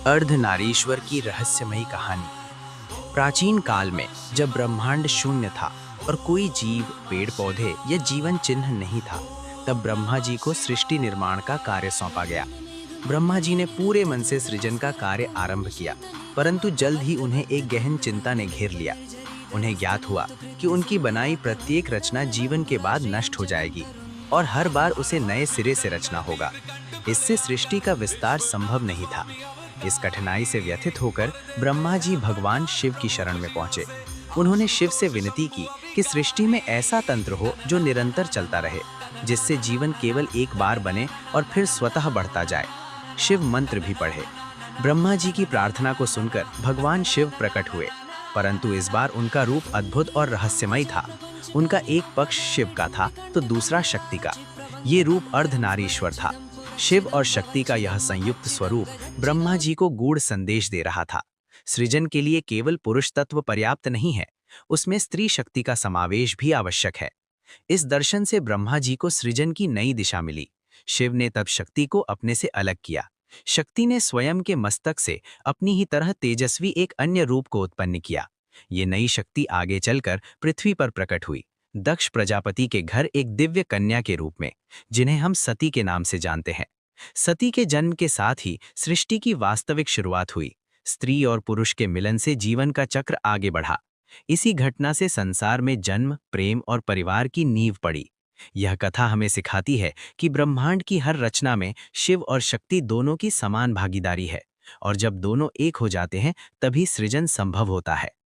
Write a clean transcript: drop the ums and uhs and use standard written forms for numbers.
अर्धनारीश्वर की रहस्यमयी कहानी। प्राचीन काल में जब ब्रह्मांड शून्य था और कोई जीव, पेड़ पौधे या जीवन चिन्ह नहीं था, तब ब्रह्मा जी को सृष्टि निर्माण का कार्य सौंपा गया। ब्रह्मा जी ने पूरे मन से सृजन का कार्य आरंभ किया, परंतु जल्द ही उन्हें एक गहन चिंता ने घेर लिया। उन्हें ज्ञात हुआ कि उनकी बनाई प्रत्येक रचना जीवन के बाद नष्ट हो जाएगी और हर बार उसे नए सिरे से रचना होगा। इससे सृष्टि का विस्तार संभव नहीं था। इस कठिनाई से व्यथित होकर ब्रह्मा जी भगवान शिव की शरण में पहुंचे। उन्होंने शिव से विनती की कि सृष्टि में ऐसा तंत्र हो जो निरंतर चलता रहे, जिससे जीवन केवल एक बार बने और फिर स्वतः बढ़ता जाए। शिव मंत्र भी पढ़े। ब्रह्मा जी की प्रार्थना को सुनकर भगवान शिव प्रकट हुए, परंतु इस बार उनका रूप अद्भुत और रहस्यमय था। उनका एक पक्ष शिव का था तो दूसरा शक्ति का। ये रूप अर्धनारीश्वर था। शिव और शक्ति का यह संयुक्त स्वरूप ब्रह्मा जी को गूढ़ संदेश दे रहा था। सृजन के लिए केवल पुरुष तत्व पर्याप्त नहीं है, उसमें स्त्री शक्ति का समावेश भी आवश्यक है। इस दर्शन से ब्रह्मा जी को सृजन की नई दिशा मिली। शिव ने तब शक्ति को अपने से अलग किया। शक्ति ने स्वयं के मस्तक से अपनी ही तरह तेजस्वी एक अन्य रूप को उत्पन्न किया। ये नई शक्ति आगे चलकर पृथ्वी पर प्रकट हुई, दक्ष प्रजापति के घर एक दिव्य कन्या के रूप में, जिन्हें हम सती के नाम से जानते हैं। सती के जन्म के साथ ही सृष्टि की वास्तविक शुरुआत हुई। स्त्री और पुरुष के मिलन से जीवन का चक्र आगे बढ़ा। इसी घटना से संसार में जन्म, प्रेम और परिवार की नींव पड़ी। यह कथा हमें सिखाती है कि ब्रह्मांड की हर रचना में शिव और शक्ति दोनों की समान भागीदारी है, और जब दोनों एक हो जाते हैं तभी सृजन संभव होता है।